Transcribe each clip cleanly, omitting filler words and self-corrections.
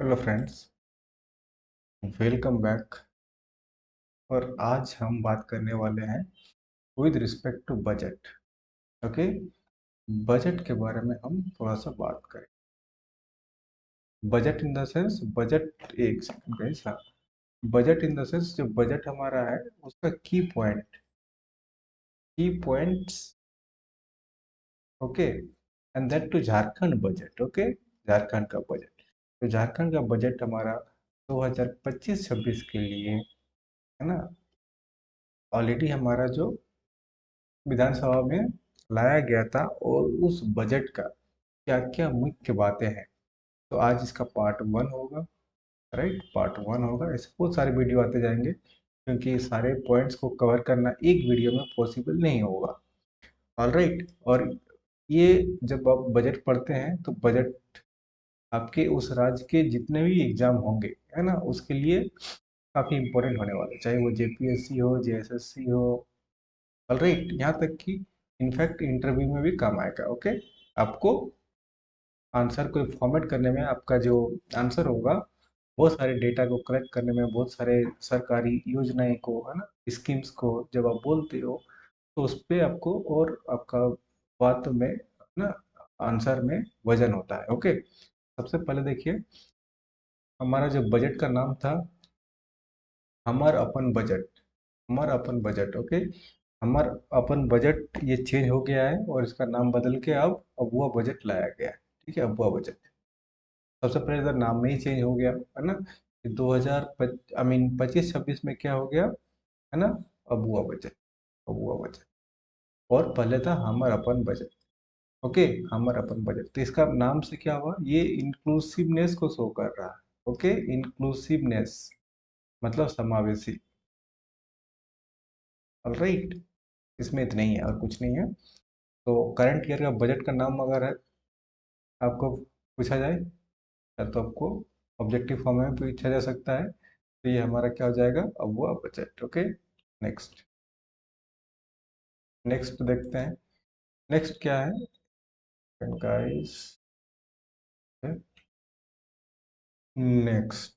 Hello friends, welcome back. और आज हम बात करने वाले हैं with respect to budget. Okay, budget के बारे में हम थोड़ा सा बात करें। Budget in the sense budget, एक सेकंड गाइस। हाँ, बजट इन द सेंस जो बजट हमारा है उसका key points. Okay, and that to Jharkhand budget. Okay, Jharkhand का बजट। तो झारखंड का बजट हमारा 2025-26 के लिए है ना, ऑलरेडी हमारा जो विधानसभा में लाया गया था, और उस बजट का क्या क्या मुख्य बातें हैं। तो आज इसका पार्ट वन होगा। राइट, पार्ट वन होगा। ऐसे बहुत सारे वीडियो आते जाएंगे क्योंकि सारे पॉइंट्स को कवर करना एक वीडियो में पॉसिबल नहीं होगा। All right. और ये जब आप बजट पढ़ते हैं तो बजट आपके उस राज्य के जितने भी एग्जाम होंगे है ना, उसके लिए काफ़ी इंपॉर्टेंट होने वाले, चाहे वो जेपीएससी हो, जेएसएससी हो। ऑल राइट, यहाँ तक कि इनफैक्ट इंटरव्यू में भी काम आएगा। ओके, आपको आंसर को फॉर्मेट करने में, आपका जो आंसर होगा बहुत सारे डेटा को कलेक्ट करने में, बहुत सारे सरकारी योजनाएं को है ना, स्कीम्स को जब आप बोलते हो तो उस पे आपको, और आपका बात में ना, आंसर में वजन होता है। ओके, सबसे पहले देखिए, हमारा जो बजट का नाम था हमार अपन बजट। हमार अपन बजट। ओके, हमार अपन बजट ये चेंज हो गया है और इसका नाम बदल के अब अबुआ बजट लाया गया है। ठीक है, अबुआ बजट। सबसे पहले तो नाम में ही चेंज हो गया है ना। 2000 आई मीन 25-26 में क्या हो गया है ना, अबुआ बजट। अबुआ बजट। और पहले था हमर अपन बजट। ओके, हमर अपन बजट। तो इसका नाम से क्या हुआ, ये इंक्लूसिवनेस को शो कर रहा है। ओके, इंक्लूसिवनेस मतलब समावेशी। ऑलराइट, इसमें इतना ही है और कुछ नहीं है। तो करंट ईयर का बजट का नाम अगर है, आपको पूछा जाए, या तो आपको ऑब्जेक्टिव फॉर्म में पूछा जा सकता है, तो ये हमारा क्या हो जाएगा, अब वो बजट। Okay, next. नेक्स्ट देखते हैं, नेक्स्ट क्या है गाइस। नेक्स्ट,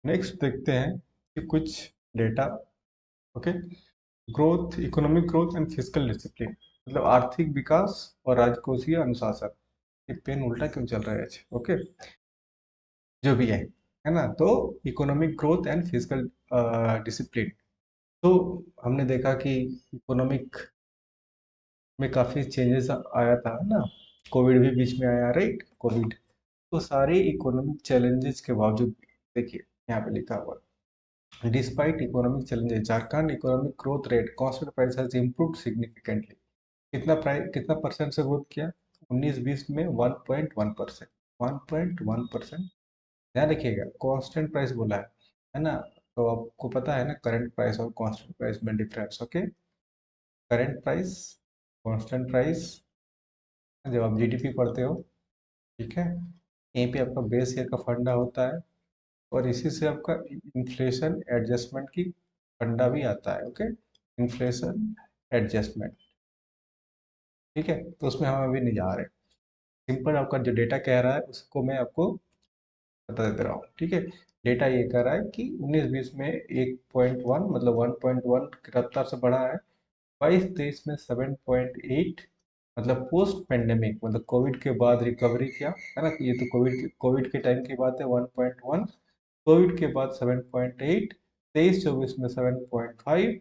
नेक्स्ट देखते हैं कि कुछ data. Okay, growth, economic growth and physical discipline, मतलब आर्थिक विकास और राजकोषीय अनुशासन। ये पेन उल्टा क्यों चल रहा है आज? ओके, जो भी है ना। तो economic growth and physical discipline. तो हमने देखा कि इकोनॉमिक में काफ़ी चेंजेस आया था ना, कोविड भी बीच में आया। Right, Covid. तो सारे इकोनॉमिक चैलेंजेस के बावजूद, देखिए यहाँ पे लिखा हुआ, despite economic challenges Jharkhand economic growth rate constant price has improved significantly. कितना प्राइस, कितना परसेंट से ग्रोथ किया? 19-20 में 1.1%। 1.1%। ध्यान रखिएगा, कांस्टेंट प्राइस बोला है ना। तो आपको पता है ना करंट प्राइस और कांस्टेंट प्राइस में difference. Okay, current price, constant price, जब आप जीडीपी पढ़ते हो, ठीक है, यहीं पे आपका बेस ईयर का फंडा होता है, और इसी से आपका इन्फ्लेशन एडजस्टमेंट की फंडा भी आता है। Okay, inflation adjustment. ठीक है, तो उसमें हम अभी नहीं जा रहे। सिंपल आपका जो डेटा कह रहा है उसको मैं आपको बता देता रहा हूँ। ठीक है, डेटा ये कह रहा है कि 19-20 में 1.1 मतलब 1.1 की रफ्तार से बढ़ा है। 22-23 में 7.8, मतलब पोस्ट पेंडेमिक, मतलब कोविड के बाद रिकवरी किया है ना। ये तो कोविड के टाइम की बात है। 1.1, कोविड के बाद 7.8, 23-24 में 7.5,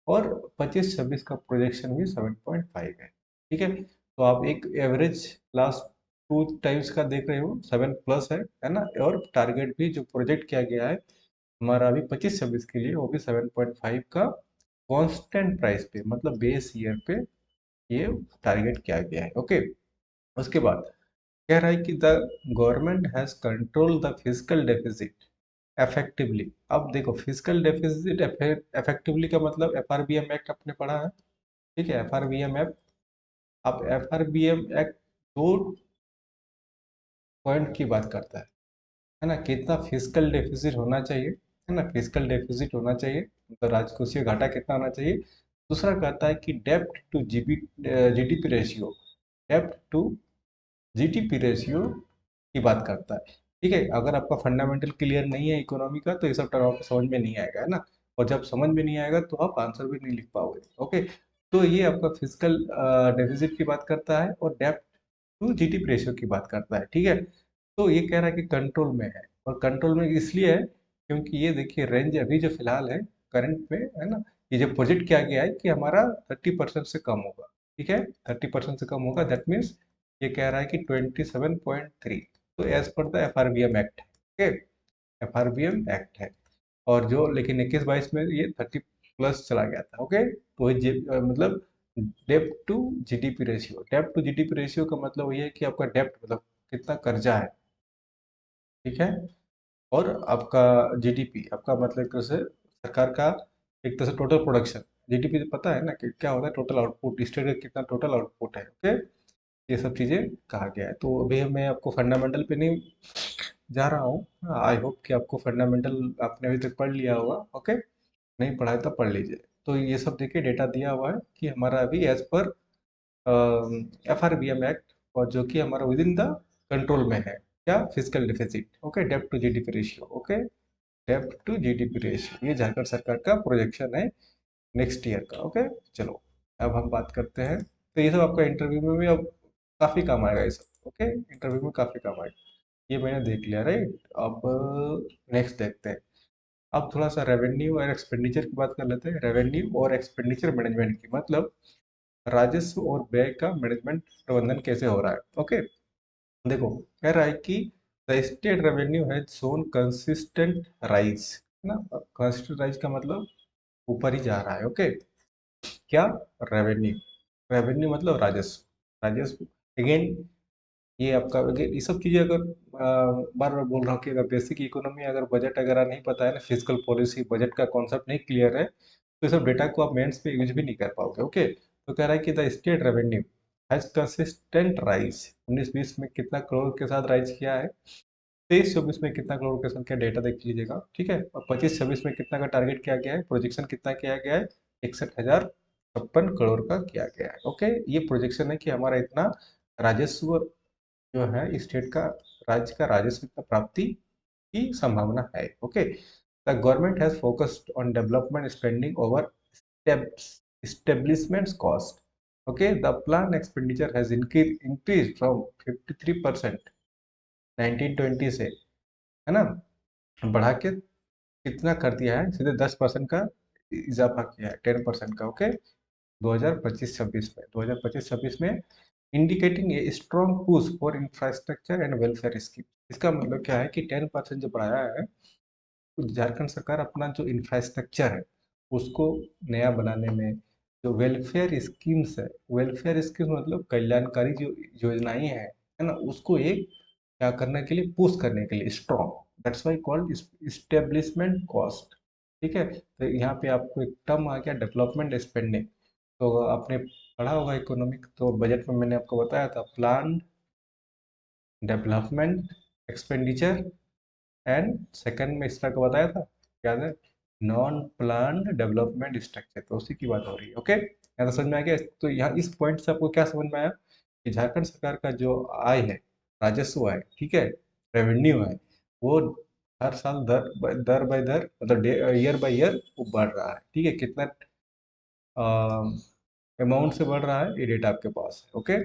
और 25-26 का प्रोजेक्शन भी 7.5 है। ठीक है, तो आप एक एवरेज लास्ट 2 टाइम्स का देख रहे हो, 7+ है ना। और टारगेट भी जो प्रोजेक्ट किया गया है हमारा अभी 25-26 के लिए, वो भी 7.5 का कांस्टेंट प्राइस पे, मतलब बेस ईयर पे ये टारगेट किया गया है। ओके, उसके बाद कह रहा है कि the government has control the physical deficit effectively. अब देखो, फिजिकल डेफिसिट इफेक्टिवली का मतलब एफआरबीएम एक्ट आपने पढ़ा है। ठीक है, एफआरबीएम एक्ट। अब एफआरबीएम एक्ट दो पॉइंट की बात करता है ना, कितना फिजिकल डेफिसिट होना चाहिए, है ना, फिजिकल डेफिसिट होना चाहिए, मतलब राजकोषीय घाटा कितना होना चाहिए। दूसरा कहता है कि डेप्ट to GDP ratio, dept to GDP ratio की बात करता है। ठीक है, अगर आपका फंडामेंटल क्लियर नहीं है इकोनॉमी का तो ये सब टर्म आपको समझ में नहीं आएगा, है ना। और जब समझ में नहीं आएगा तो आप आंसर भी नहीं लिख पाओगे। ओके, तो ये आपका फिजिकल डेफिसिट की बात करता है और डेब्ट टू जीडीपी रेशियो की बात करता है। ठीक है, तो ये कह रहा है कि कंट्रोल में है, और कंट्रोल में इसलिए है क्योंकि ये देखिए रेंज अभी जो फिलहाल है करंट में, है ना, ये जो प्रोजेक्ट किया गया है कि हमारा 30% से कम होगा। ठीक है, 30% से कम होगा, दैट मीन्स ये कह रहा है कि 27.3, तो as per the FRBM act है। एफआरबीएम एक्ट है, और जो लेकिन 21-22 में ये 30+ चला गया था। ओके, तो ये मतलब डेप्ट to GDP ratio, dept to GDP ratio का मतलब ये है कि आपका डेप्ट मतलब कितना कर्जा है। ठीक है, और आपका जीडीपी आपका मतलब एक तरह से सरकार का एक तरह से टोटल प्रोडक्शन। जीडीपी पता है ना कि क्या होता है, टोटल आउटपुट, स्टेट का कितना टोटल आउटपुट है। ओके, ये सब चीज़ें कहा गया है। तो अभी मैं आपको फंडामेंटल पे नहीं जा रहा हूँ, आई होप कि आपको फंडामेंटल आपने अभी तक पढ़ लिया होगा। ओके, नहीं पढ़ा है तो पढ़ लीजिए। तो ये सब देखिए डेटा दिया हुआ है कि हमारा अभी एज पर एफआरबीएम एक्ट, और जो कि हमारा विद इन द कंट्रोल में है, क्या, फिजिकल डिफिसिट। ओके, डेब्ट टू जीडीपी रेशियो। ओके, डेब्ट टू जीडीपी रेशियो, ये झारखंड सरकार का प्रोजेक्शन है नेक्स्ट ईयर का। ओके, चलो अब हम बात करते हैं। तो ये सब आपका इंटरव्यू में भी अब काफ़ी काम आएगा ये सब। ओके, इंटरव्यू में काफ़ी काम आएगा, ये मैंने देख लिया, राइट। अब नेक्स्ट देखते हैं। अब थोड़ा सा रेवेन्यू और एक्सपेंडिचर की बात कर लेते हैं। रेवेन्यू और एक्सपेंडिचर मैनेजमेंट की मतलब राजस्व और व्यय का मैनेजमेंट, प्रबंधन कैसे हो रहा है। ओके, देखो कह रहा है कि the state revenue has shown consistent rise, है ना। कंसिस्टेंट राइज का मतलब ऊपर ही जा रहा है। ओके, क्या, रेवेन्यू, रेवेन्यू मतलब राजस्व, राजस्व अगेन ये आपका ये सब चीज़ें अगर बार बार बोल रहा हूँ कि अगर बेसिक इकोनॉमी अगर बजट अगर नहीं पता है ना, फिजिकल पॉलिसी बजट का कॉन्सेप्ट नहीं क्लियर है, तो ये सब डेटा को आप मेंस पे यूज भी नहीं कर पाओगे। ओके, तो कह रहा है कि the state revenue has consistent rise, 19-20 में कितना करोड़ के साथ राइज किया है, 23-24 में कितना करोड़ के साथ, क्या डेटा देख लीजिएगा। ठीक है, और 25-26 में कितना का टारगेट किया गया है, प्रोजेक्शन कितना किया गया है, 61,056 करोड़ का किया गया है। ओके, ये प्रोजेक्शन है कि हमारा इतना राजस्व जो है स्टेट का, राज्य का राजस्व की प्राप्ति की संभावना है। Okay, the government has focused on development spending over establishments cost. Okay, the plan expenditure has increased from 53% 1920 से, है ना, बढ़ा के कितना कर दिया है, सीधे 10% का इजाफा किया है, 10% का। ओके, 2025-26 में, 2025-26 में indicating a strong push for infrastructure and welfare scheme. इसका मतलब क्या है कि 10% जो बढ़ाया है, तो झारखंड सरकार अपना जो इंफ्रास्ट्रक्चर है उसको नया बनाने में, जो वेलफेयर स्कीम्स है, वेलफेयर स्कीम्स मतलब कल्याणकारी जो योजनाएं हैं, है ना, उसको एक क्या करने के लिए, पुश करने के लिए, strong, that's why called establishment cost. ठीक है, तो यहाँ पे आपको एक टर्म आ गया डेवलपमेंट स्पेंडिंग। तो आपने पढ़ा होगा इकोनॉमिक, तो बजट में मैंने आपको बताया था plan development expenditure, and second में इसका को बताया था, याद है, नॉन प्लान्ड डेवलपमेंट स्ट्रक्चर, तो उसी की बात हो रही है। ओके, यहाँ तो समझ में आ गया। तो यहाँ इस पॉइंट से आपको क्या समझ में आया कि झारखंड सरकार का जो आय है, राजस्व है, ठीक है, रेवेन्यू है, वो हर साल दर बाय दर मतलब ईयर बाय ईयर वो बढ़ रहा है। ठीक है, कितना अमाउंट से बढ़ रहा है, ये डेटा आपके पास है। ओके,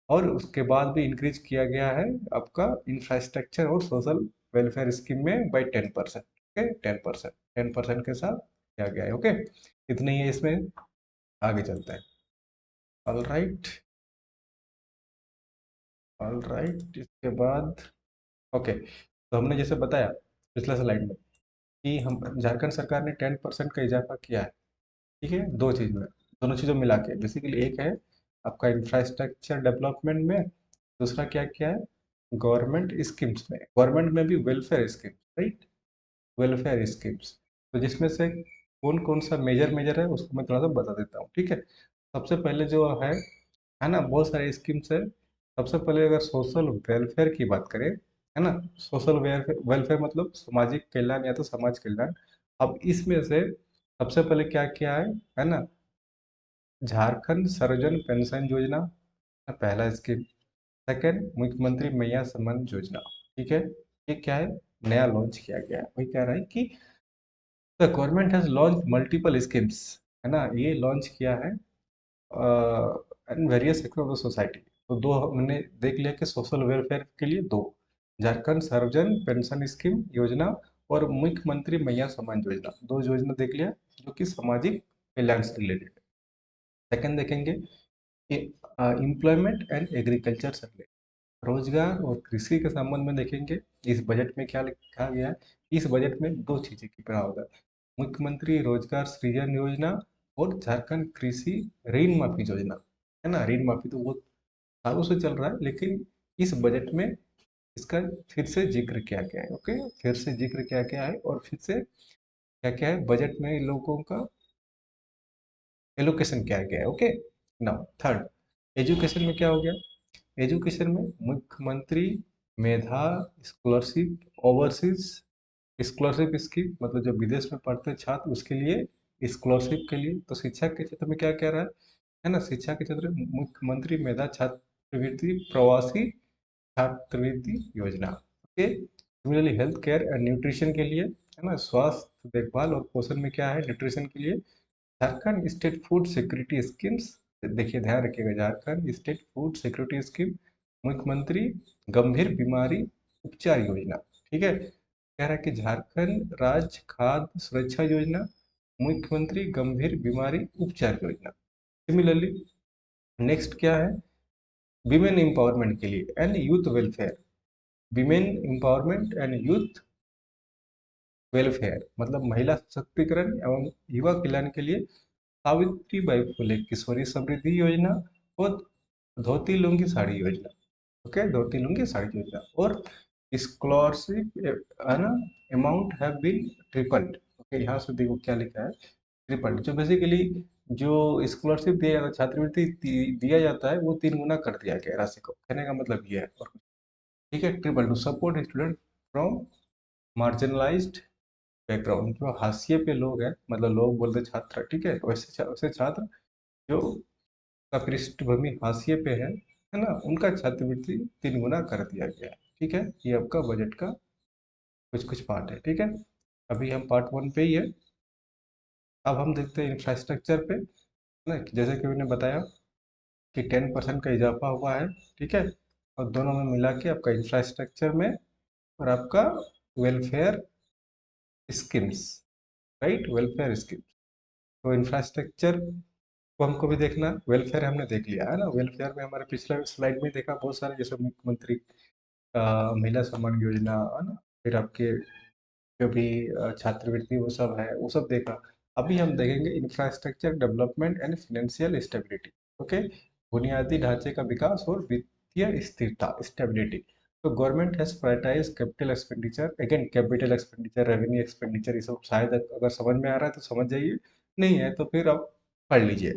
और उसके बाद भी इंक्रीज किया गया है आपका इंफ्रास्ट्रक्चर और सोशल वेलफेयर स्कीम में बाई 10%। ओके, 10%, 10% के साथ किया गया है। ओके, इतने ही है इसमें, आगे चलते हैं। ऑल राइट, ऑल राइट, इसके बाद ओके, तो हमने जैसे बताया पिछले स्लाइड में कि हम झारखंड सरकार ने 10% का इजाफा किया है। ठीक है, दो चीज़ में, दोनों चीज़ों मिला के, बेसिकली एक है आपका इंफ्रास्ट्रक्चर डेवलपमेंट में, दूसरा क्या किया है, गवर्नमेंट स्कीम्स में, गवर्नमेंट में भी welfare scheme, right, welfare schemes. तो जिसमें से कौन कौन सा मेजर मेजर है उसको मैं थोड़ा सा बता देता हूँ। ठीक है, सबसे पहले जो है ना, बहुत सारे स्कीम्स है। सबसे पहले अगर सोशल वेलफेयर की बात करें, है ना, सोशल वेलफेयर, वेलफेयर मतलब सामाजिक कल्याण या तो समाज कल्याण। अब इसमें से सबसे पहले क्या किया है ना, झारखंड सर्वजन पेंशन योजना, पहला स्कीम। सेकंड, मुख्यमंत्री मैया सम्मान योजना। ठीक है, ये क्या है, नया लॉन्च किया गया है। वही कह रहा है कि the government has launch multiple schemes, है ना, ये लॉन्च किया है in various sector of the society. तो दो हमने देख लिया कि सोशल वेलफेयर के लिए दो, झारखंड सर्वजन पेंशन स्कीम योजना और मुख्यमंत्री मैया सम्मान योजना, दो योजना देख लिया जो कि सामाजिक कल्याण से रिलेटेड। सेकंड देखेंगे कि एम्प्लॉयमेंट एंड एग्रीकल्चर से रिलेटेड, रोजगार और कृषि के संबंध में देखेंगे इस बजट में क्या लिखा गया है। इस बजट में दो चीजें की प्रावधान, मुख्यमंत्री रोजगार सृजन योजना और झारखंड कृषि ऋण माफी योजना, है ना। ऋण माफी तो बहुत सालों से चल रहा है, लेकिन इस बजट में इसका फिर से जिक्र किया गया है। ओके, फिर से जिक्र किया गया है और फिर से क्या क्या है बजट में इन लोगों का एलोकेशन किया गया है। ओके, नाउ थर्ड, एजुकेशन में क्या हो गया, एजुकेशन में मुख्यमंत्री मेधा स्कॉलरशिप ओवरसीज स्कॉलरशिप स्कीम, मतलब जो विदेश में पढ़ते हैं छात्र उसके लिए स्कॉलरशिप के लिए। तो शिक्षा के क्षेत्र में क्या कह रहा है ना, शिक्षा के क्षेत्र में मुख्यमंत्री मेधा छात्रवृत्ति प्रवासी छात्रवृत्ति योजना। Okay, similarly health care and nutrition के लिए, है ना, स्वास्थ्य देखभाल और पोषण में क्या है, न्यूट्रिशन के लिए Jharkhand state food security schemes. देखिए ध्यान रखिएगा, Jharkhand state food security scheme, मुख्यमंत्री गंभीर बीमारी उपचार योजना। ठीक है, कह रहा है कि झारखंड राज्य खाद्य सुरक्षा योजना, मुख्यमंत्री गंभीर बीमारी उपचार योजना। सिमिलरली नेक्स्ट क्या है, विमेन एम्पावरमेंट के लिए and youth welfare, women empowerment and youth welfare मतलब महिला सशक्तिकरण एवं युवा कल्याण के लिए सावित्रीबाई फुले किशोरी समृद्धि योजना और धोती लुंगी साड़ी योजना। ओके, धोती लुंगी साड़ी योजना और स्कॉलरशिप, है ना, amount have been tripled. Okay, यहाँ से देखो क्या लिखा है, ट्रिपल्ड, जो बेसिकली जो स्कॉलरशिप दिया जाता है, छात्रवृत्ति दिया जाता है, वो 3 गुना कर दिया गया राशि को, कहने का मतलब ये है। और ठीक है, triple two support student from marginalised background, जो हाशिए पे लोग हैं, मतलब लोग बोलते हैं छात्र, ठीक है, वैसे वैसे छात्र जो का पृष्ठभूमि हाशिए पे है ना, उनका छात्रवृत्ति 3 गुना कर दिया गया है। ठीक है, ये आपका बजट का कुछ कुछ पार्ट है। ठीक है, अभी हम पार्ट 1 पे ही है। अब हम देखते हैं इंफ्रास्ट्रक्चर पे, है ना, जैसे कि मैंने बताया कि 10% का इजाफा हुआ है। ठीक है, और दोनों में मिला के आपका इंफ्रास्ट्रक्चर में और आपका welfare schemes, right, welfare schemes. तो इंफ्रास्ट्रक्चर को हमको भी देखना, वेलफेयर हमने देख लिया है ना, वेलफेयर में हमारे पिछले स्लाइड में देखा बहुत सारे, जैसे मुख्यमंत्री महिला सम्मान योजना, है ना, फिर आपके जो भी छात्रवृत्ति वो सब है, वो सब देखा। अभी हम देखेंगे infrastructure development and financial stability. Okay, बुनियादी ढांचे का विकास और वित्तीय स्थिरता, स्टेबिलिटी। तो government has prioritize capital expenditure, again capital expenditure, revenue expenditure, ये सब शायद अगर समझ में आ रहा है तो समझ जाइए, नहीं है तो फिर आप पढ़ लीजिए,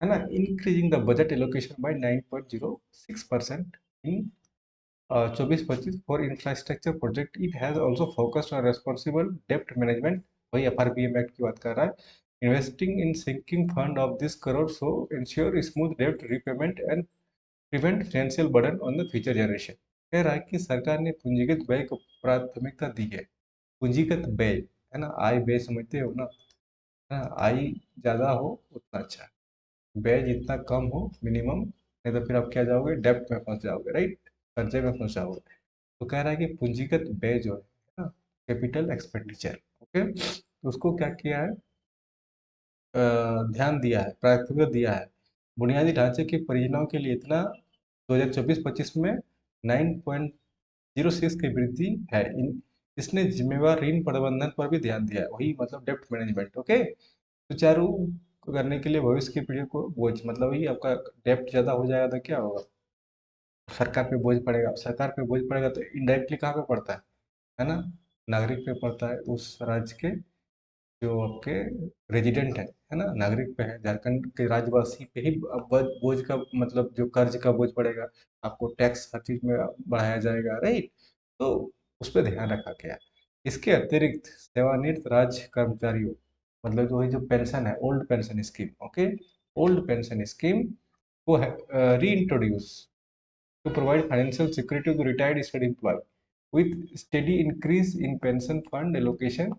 है ना। Increasing the budget allocation by 9.06% in 24-25 for infrastructure project. It has also focused on responsible डेप्ट मैनेजमेंट, वही एफआरबीएम एक्ट की बात कर रहा है, investing in sinking fund of this crore so ensure smooth डेप्ट repayment and prevent financial burden on the future generation. कह रहा है कि सरकार ने पूंजीगत व्यय को प्राथमिकता दी है। पूंजीगत व्यय, है ना, आय व्यय समझते हो ना, है ना, आय ज़्यादा हो उतना अच्छा, व्यय जितना कम हो मिनिमम, नहीं तो फिर आप क्या जाओगे, डेब्ट में फंस जाओगे, राइट, कर्जे में फंस जाओगे। तो कह रहा है कि पूंजीगत व्यय जो है ना, कैपिटल एक्सपेंडिचर, ओके, तो उसको क्या किया है, ध्यान दिया है, प्राथमिकता दिया है। बुनियादी ढांचे की परियोजनाओं के लिए इतना 2024-25 में 9.06 की वृद्धि है। इसने जिम्मेवार ऋण प्रबंधन पर भी ध्यान दिया है, वही मतलब डेप्ट मैनेजमेंट। ओके, सुचारू करने के लिए भविष्य की पीढ़ी को बोझ, मतलब वही आपका डेप्ट ज़्यादा हो जाएगा तो क्या होगा, सरकार पे बोझ पड़ेगा। सरकार पे बोझ पड़ेगा तो इनडायरेक्टली कहाँ पे पड़ता है ना, नागरिक पे पड़ता है, उस राज्य के जो आपके रेजिडेंट है ना, नागरिक पे है, झारखंड के राज्यवासी पे ही अब बोझ का मतलब जो कर्ज का बोझ पड़ेगा, आपको टैक्स हर चीज में बढ़ाया जाएगा, राइट। तो उस पर ध्यान रखा गया है। इसके अतिरिक्त सेवानिवृत्त राज्य कर्मचारियों, मतलब जो है जो पेंशन है, old pension scheme, okay, old pension scheme को है reintroduce to provide financial security to retired state employ, with steady increase in pension fund allocation,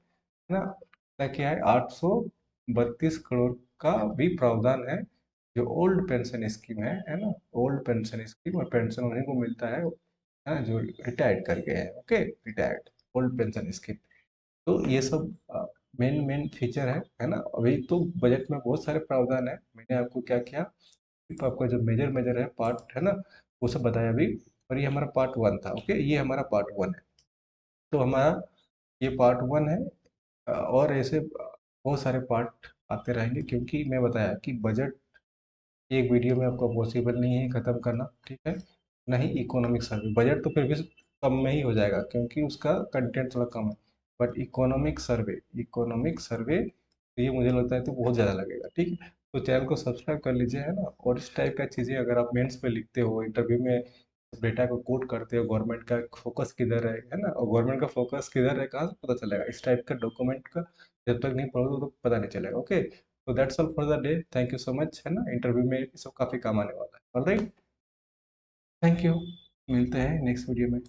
है ना। क्या है, 832 करोड़ का भी प्रावधान है जो ओल्ड पेंशन स्कीम है ना। ओल्ड पेंशन स्कीम, और पेंशन उन्हीं को मिलता है जो रिटायर्ड कर गए हैं। Okay, retired old pension scheme. तो ये सब मेन मेन फीचर है ना। अभी तो बजट में बहुत सारे प्रावधान है, मैंने आपको क्या किया, सिर्फ आपका जो मेजर मेजर है पार्ट है ना, वो सब बताया अभी। और ये हमारा पार्ट वन था। ओके, ये हमारा पार्ट वन है। तो हमारा ये पार्ट वन है। और ऐसे बहुत सारे पार्ट आते रहेंगे, क्योंकि मैं बताया कि बजट एक वीडियो में आपको पॉसिबल नहीं है ख़त्म करना, ठीक है। नहीं इकोनॉमिक सर्वे, बजट तो फिर भी कम में ही हो जाएगा क्योंकि उसका कंटेंट थोड़ा कम है। बट इकोनॉमिक सर्वे तो ये मुझे लगता है तो बहुत ज़्यादा लगेगा, ठीक है। तो चैनल को सब्सक्राइब कर लीजिए, है ना। और इस टाइप का चीज़ें अगर आप मेंस पे लिखते हो, इंटरव्यू में डेटा को कोट करते हो, गवर्नमेंट का फोकस किधर है ना, और गवर्नमेंट का फोकस किधर है, कहाँ से पता चलेगा। इस टाइप का डॉक्यूमेंट का जब तक नहीं पढ़ोगे तो पता नहीं चलेगा। ओके, तो that's all for the day. Thank you so much, है ना। इंटरव्यू में ये सब काफ़ी काम आने वाला है। Alright, thank you. मिलते हैं नेक्स्ट वीडियो में।